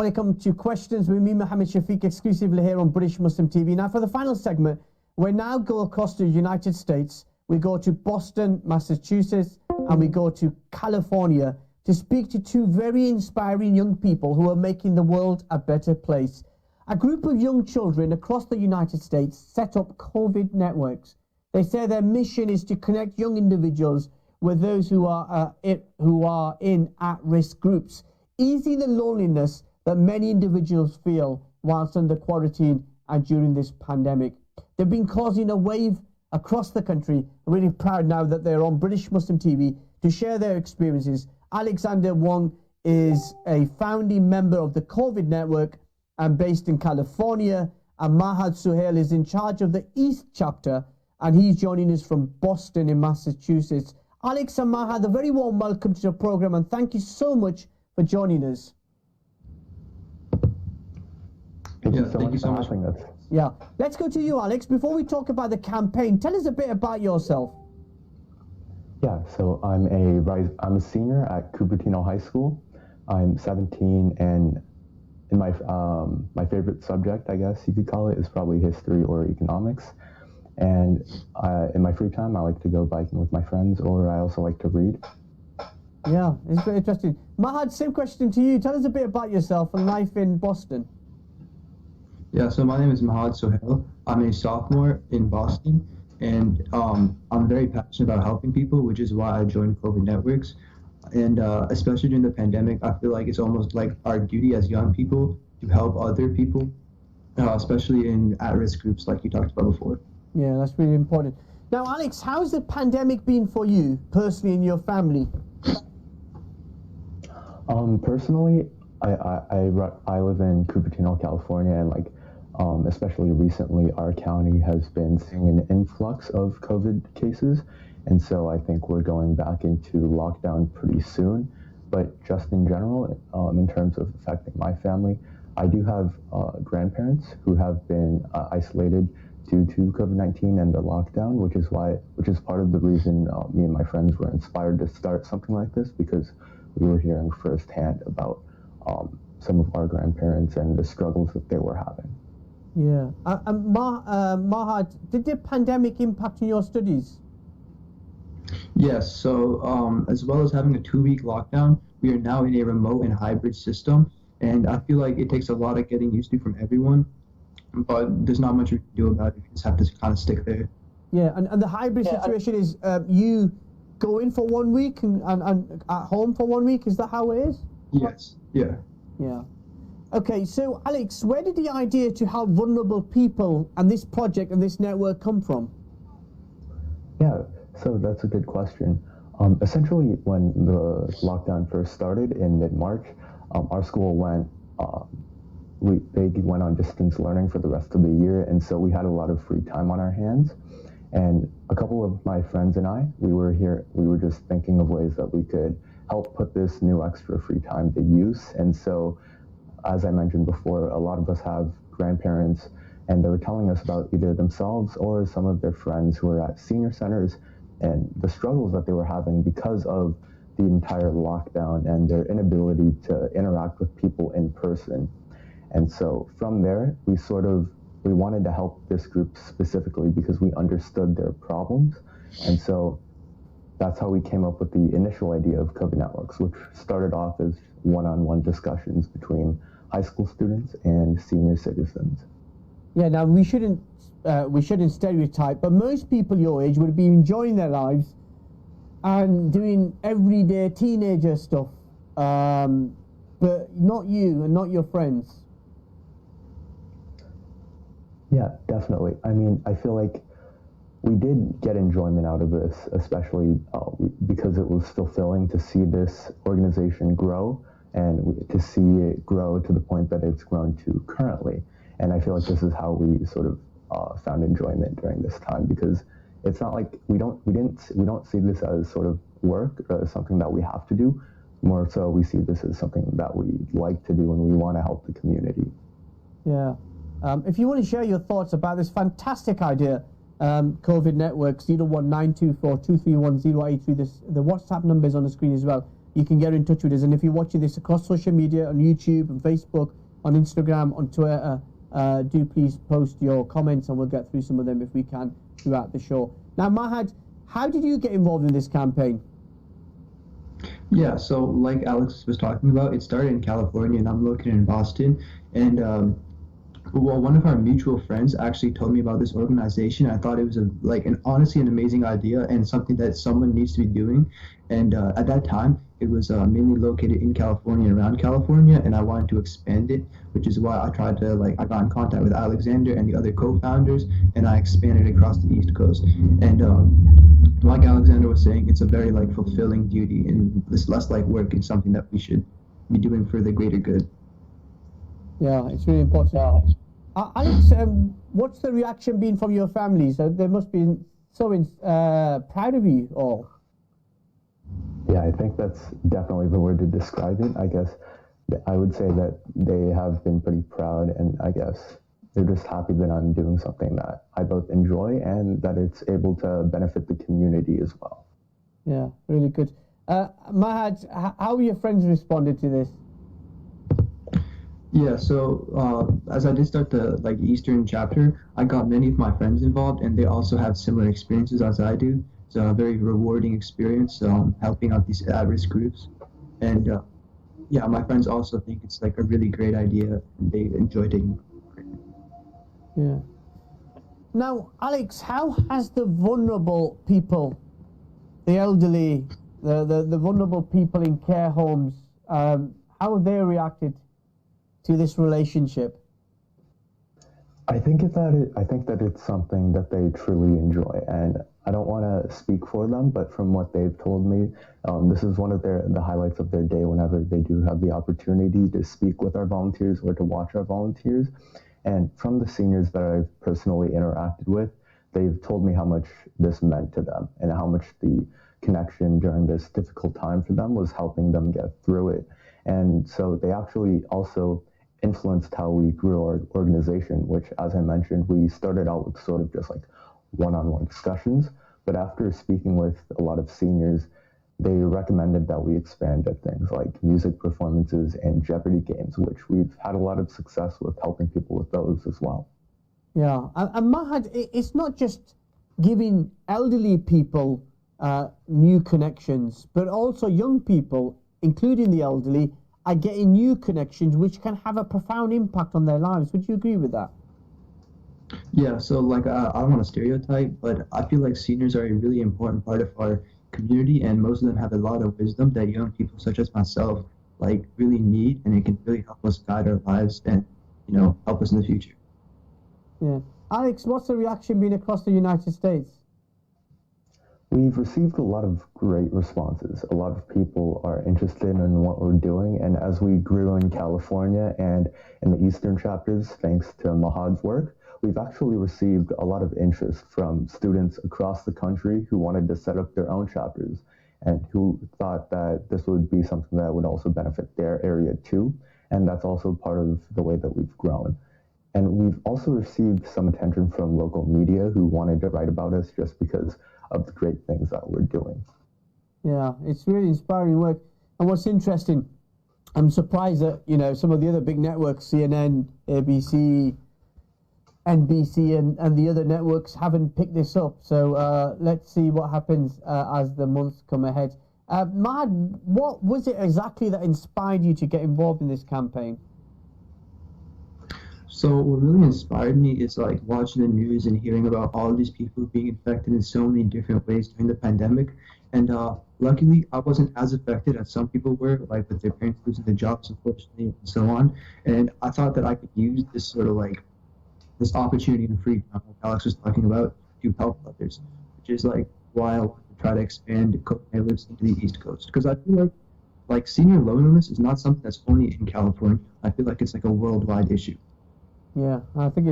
When it comes to questions with me, Mohammed Shafiq, exclusively here on British Muslim TV. Now, for the final segment, we now go across to the United States. We go to Boston, Massachusetts, and we go to California to speak to two very inspiring young people who are making the world a better place. A group of young children across the United States set up COVID networks. They say their mission is to connect young individuals with those who are in at-risk groups, easing the loneliness that many individuals feel whilst under quarantine and during this pandemic. They've been causing a wave across the country. I'm really proud now that they're on British Muslim TV to share their experiences. Alexander Wong is a founding member of the COVID Network and based in California, and Mahad Suhail is in charge of the East chapter, and he's joining us from Boston in Massachusetts. Alex and Mahad, a very warm welcome to the program, and thank you so much for joining us. Thank you so much for having us. Yeah, let's go to you, Alex. Before we talk about the campaign, tell us a bit about yourself. Yeah, so I'm a senior at Cupertino High School. I'm 17, and in my favorite subject, I guess you could call it, is probably history or economics. And in my free time, I like to go biking with my friends, or I also like to read. Yeah, it's very interesting. Mahad, same question to you. Tell us a bit about yourself and life in Boston. Yeah, so my name is Mahad Sohail. I'm a sophomore in Boston, and I'm very passionate about helping people, which is why I joined COVID Networks. And especially during the pandemic, I feel like it's almost like our duty as young people to help other people, especially in at-risk groups like you talked about before. Yeah, that's really important. Now, Alex, how's the pandemic been for you personally and your family? Personally, I live in Cupertino, California, and especially recently, our county has been seeing an influx of COVID cases, and so I think we're going back into lockdown pretty soon. But just in general, in terms of affecting my family, I do have grandparents who have been isolated due to COVID-19 and the lockdown, which is part of the reason me and my friends were inspired to start something like this, because we were hearing firsthand about some of our grandparents and the struggles that they were having. Yeah. Mahad, did the pandemic impact on your studies? Yes, so as well as having a 2-week lockdown, we are now in a remote and hybrid system, and I feel like it takes a lot of getting used to from everyone, but there's not much we can do about it. You just have to kind of stick there. Yeah, and the hybrid situation is you go in for 1 week and at home for 1 week, is that how it is? Yes, yeah. Yeah. Okay, so Alex, where did the idea to help vulnerable people and this project and this network come from? Yeah, so that's a good question. Essentially, when the lockdown first started in mid-March, our school went on distance learning for the rest of the year, and so we had a lot of free time on our hands. And a couple of my friends and I, we were just thinking of ways that we could help put this new extra free time to use. And so, as I mentioned before, a lot of us have grandparents, and they were telling us about either themselves or some of their friends who were at senior centers and the struggles that they were having because of the entire lockdown and their inability to interact with people in person. And so from there, we wanted to help this group specifically because we understood their problems. And so that's how we came up with the initial idea of COVID Networks, which started off as one-on-one discussions between high school students and senior citizens. Yeah, now we shouldn't stereotype, but most people your age would be enjoying their lives and doing everyday teenager stuff, but not you and not your friends. Yeah, definitely. I mean, I feel like we did get enjoyment out of this, especially because it was fulfilling to see this organization grow and to see it grow to the point that it's grown to currently. And I feel like this is how we sort of found enjoyment during this time, because it's not like we don't see this as sort of work or something that we have to do. More so, we see this as something that we like to do and we want to help the community. Yeah. If you want to share your thoughts about this fantastic idea, COVID Networks, 01924231083, the WhatsApp number is on the screen as well. you can get in touch with us. And if you're watching this across social media, on YouTube, on Facebook, on Instagram, on Twitter, do please post your comments and we'll get through some of them if we can throughout the show. Now, Mahad, how did you get involved in this campaign? Yeah, so like Alex was talking about, it started in California and I'm located in Boston. And well, one of our mutual friends actually told me about this organization. I thought it was honestly an amazing idea and something that someone needs to be doing. And at that time, it was mainly located in California and around California, and I wanted to expand it, which is why I tried to I got in contact with Alexander and the other co-founders, and I expanded across the East Coast. And like Alexander was saying, it's a very fulfilling duty, and it's less like work. It's something that we should be doing for the greater good. Yeah, it's really important. Alex, what's the reaction been from your family? So they must be so proud of you all. Yeah, I think that's definitely the word to describe it. I guess I would say that they have been pretty proud, and I guess they're just happy that I'm doing something that I both enjoy and that it's able to benefit the community as well. Yeah, really good. Mahad, how have your friends responded to this? Yeah, so as I did start the Eastern chapter, I got many of my friends involved, and they also have similar experiences as I do. It's a very rewarding experience helping out these at-risk groups. And yeah, my friends also think it's a really great idea, and they enjoy taking part. Yeah. Now, Alex, how has the vulnerable people, the elderly, the vulnerable people in care homes, how have they reacted to this relationship? I think that it's something that they truly enjoy, and I don't want to speak for them, but from what they've told me, this is one of the highlights of their day whenever they do have the opportunity to speak with our volunteers or to watch our volunteers. And from the seniors that I've personally interacted with, they've told me how much this meant to them and how much the connection during this difficult time for them was helping them get through it. And so they actually also influenced how we grew our organization, which, as I mentioned, we started out with sort of just one-on-one discussions. But after speaking with a lot of seniors, they recommended that we expand to things like music performances and Jeopardy games, which we've had a lot of success with helping people with those as well. Yeah, and Mahad, it's not just giving elderly people new connections, but also young people, including the elderly, are getting new connections which can have a profound impact on their lives. Would you agree with that? Yeah, so I don't want to stereotype, but I feel like seniors are a really important part of our community, and most of them have a lot of wisdom that young people such as myself really need, and it can really help us guide our lives and help us in the future. Yeah. Alex, what's the reaction been across the United States? We've received a lot of great responses. A lot of people are interested in what we're doing, and as we grew in California and in the Eastern chapters, thanks to Mahad's work, we've actually received a lot of interest from students across the country who wanted to set up their own chapters and who thought that this would be something that would also benefit their area too. And that's also part of the way that we've grown. And we've also received some attention from local media who wanted to write about us just because of the great things that we're doing. Yeah, it's really inspiring work. And what's interesting, I'm surprised that, some of the other big networks, CNN, ABC, NBC, and the other networks haven't picked this up. So let's see what happens as the months come ahead. Mahad, what was it exactly that inspired you to get involved in this campaign? So what really inspired me is watching the news and hearing about all of these people being infected in so many different ways during the pandemic. And luckily, I wasn't as affected as some people were, with their parents losing their jobs, unfortunately, and so on. And I thought that I could use this sort of this opportunity and freedom, like Alex was talking about, to help others, which is why I want to try to expand COVID neighborhoods into the East Coast. Because I feel like senior loneliness is not something that's only in California. I feel like it's a worldwide issue. Yeah, I think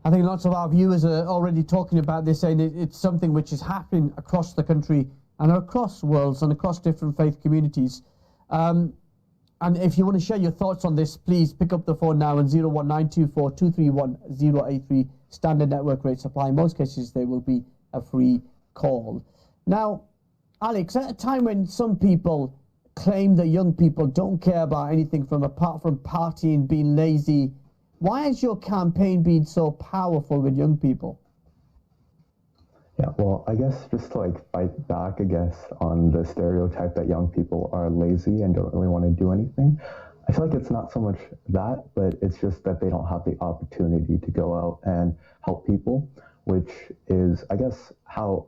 lots of our viewers are already talking about this, saying it's something which is happening across the country and across worlds and across different faith communities. And if you want to share your thoughts on this, please pick up the phone now on 01924 231 083. Standard network rate supply. In most cases, there will be a free call. Now, Alex, at a time when some people claim that young people don't care about anything apart from partying, being lazy. Why has your campaign been so powerful with young people? Yeah, well, I guess just to fight back, on the stereotype that young people are lazy and don't really want to do anything. I feel like it's not so much that, but it's just that they don't have the opportunity to go out and help people, which is, I guess, how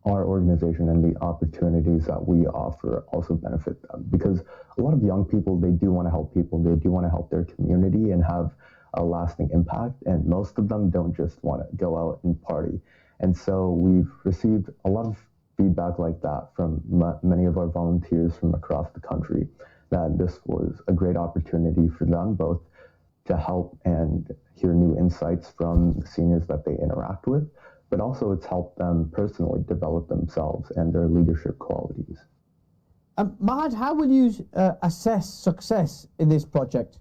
our organization and the opportunities that we offer also benefit them. Because a lot of young people, they do want to help people, they do want to help their community and have a lasting impact, and most of them don't just want to go out and party. And so we've received a lot of feedback like that from many of our volunteers from across the country, that this was a great opportunity for them both to help and hear new insights from the seniors that they interact with, but also it's helped them personally develop themselves and their leadership qualities. Mahad, how will you assess success in this project?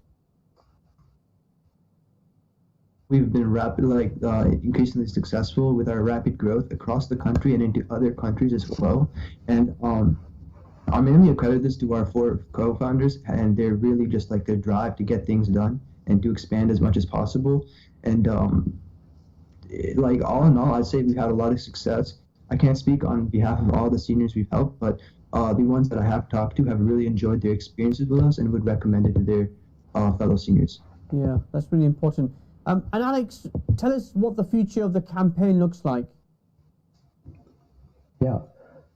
We've been increasingly successful with our rapid growth across the country and into other countries as well. And I mainly accredit this to our 4 co-founders, and they're really just their drive to get things done and to expand as much as possible. And all in all, I'd say we've had a lot of success. I can't speak on behalf of all the seniors we've helped, but the ones that I have talked to have really enjoyed their experiences with us and would recommend it to their fellow seniors. Yeah, that's really important. And Alex, tell us what the future of the campaign looks like. Yeah,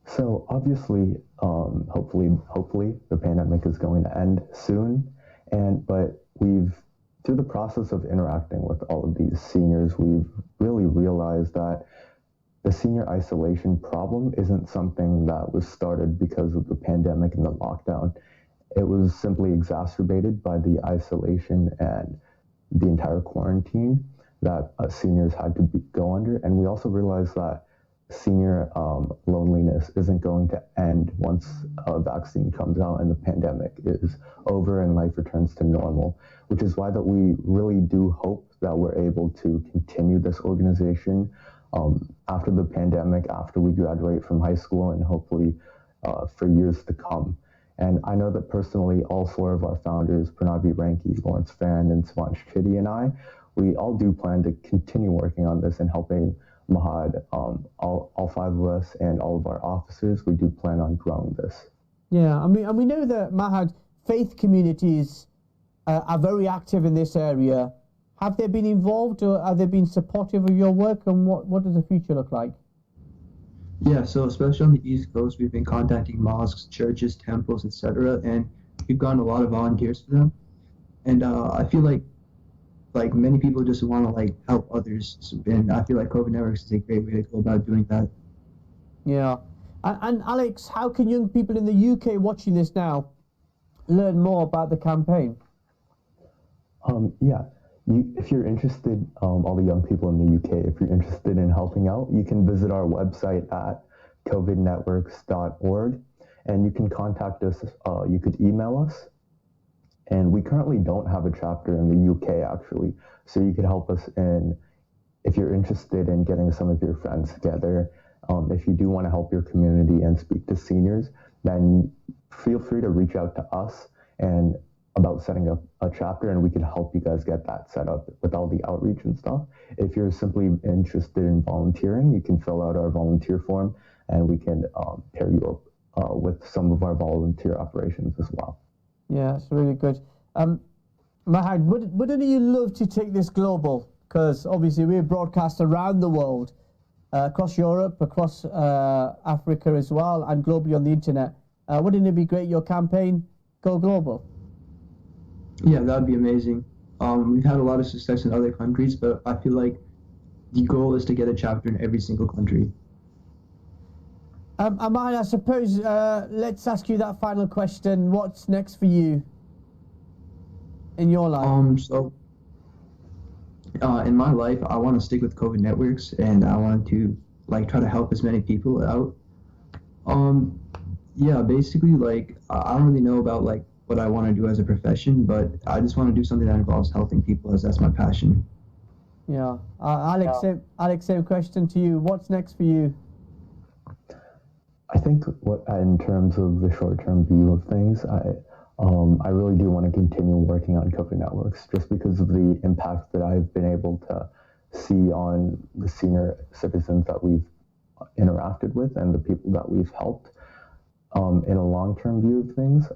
so obviously, hopefully the pandemic is going to end soon. But through the process of interacting with all of these seniors, we've really realized that the senior isolation problem isn't something that was started because of the pandemic and the lockdown. It was simply exacerbated by the isolation and the entire quarantine that seniors had to go under. And we also realized that senior loneliness isn't going to end once a vaccine comes out and the pandemic is over and life returns to normal, which is why that we really do hope that we're able to continue this organization after the pandemic, after we graduate from high school, and hopefully for years to come. And I know that personally, all 4 of our founders, Pranav Ranki, Lawrence Farron, and Swanch Chitty, and I, we all do plan to continue working on this and helping Mahad, all 5 of us and all of our officers. We do plan on growing this. Yeah, and we know that, Mahad, faith communities are very active in this area. Have they been involved, or have they been supportive of your work, and what does the future look like? Yeah, so especially on the East Coast, we've been contacting mosques, churches, temples, etc., and we've gotten a lot of volunteers for them. And I feel like many people just want to help others, and I feel like COVID Networks is a great way to go about doing that. Yeah, and Alex, how can young people in the UK watching this now learn more about the campaign? If you're interested, all the young people in the UK, if you're interested in helping out, you can visit our website at covidnetworks.org, and you can contact us. You could email us. And we currently don't have a chapter in the UK, actually. So you could help us if you're interested in getting some of your friends together. If you do want to help your community and speak to seniors, then feel free to reach out to us and about setting up a chapter, and we can help you guys get that set up with all the outreach and stuff. If you're simply interested in volunteering, you can fill out our volunteer form, and we can pair you up with some of our volunteer operations as well. Yeah, it's really good. Mahad, wouldn't you love to take this global? Because obviously we're broadcast around the world, across Europe, across Africa as well, and globally on the internet. Wouldn't it be great, your campaign, go global? Yeah, that would be amazing. We've had a lot of success in other countries, but I feel like the goal is to get a chapter in every single country. Mahad, I suppose, let's ask you that final question. What's next for you in your life? In my life, I want to stick with COVID Networks, and I want to try to help as many people out. Basically, I don't really know about what I want to do as a profession, but I just want to do something that involves helping people, as that's my passion. Yeah, Alex, same question to you. What's next for you? I think in terms of the short-term view of things, I really do want to continue working on COVID networks just because of the impact that I've been able to see on the senior citizens that we've interacted with and the people that we've helped. In a long-term view of things,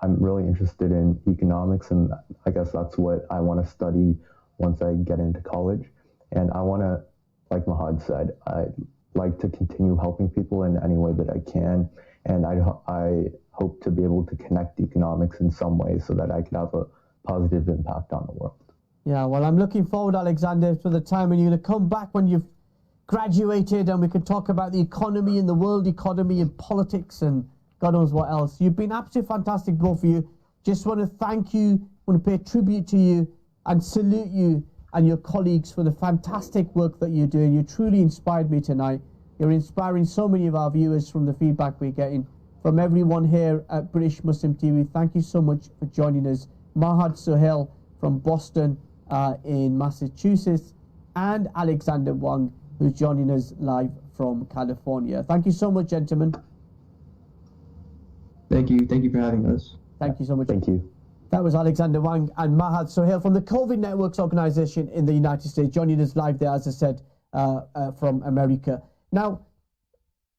I'm really interested in economics, and I guess that's what I want to study once I get into college. And I want to, like Mahad said, I'd like to continue helping people in any way that I can, and I hope to be able to connect economics in some way so that I could have a positive impact on the world. Yeah, well, I'm looking forward, Alexander, to the time when you're going to come back when you've graduated and we can talk about the economy and the world economy and politics and God knows what else. You've been absolutely fantastic, both of you. Just want to thank you, want to pay tribute to you and salute you and your colleagues for the fantastic work that you're doing. You truly inspired me tonight. You're inspiring so many of our viewers from the feedback we're getting. From everyone here at British Muslim TV, thank you so much for joining us. Mahad Sohail from Boston in Massachusetts, and Alexander Wang, who's joining us live from California. Thank you so much, gentlemen. Thank you for having us. Thank you so much. Thank you. That was Alexander Wang and Mahad Sohail from the COVID Networks organization in the United States, joining us live there, as I said, from America. Now,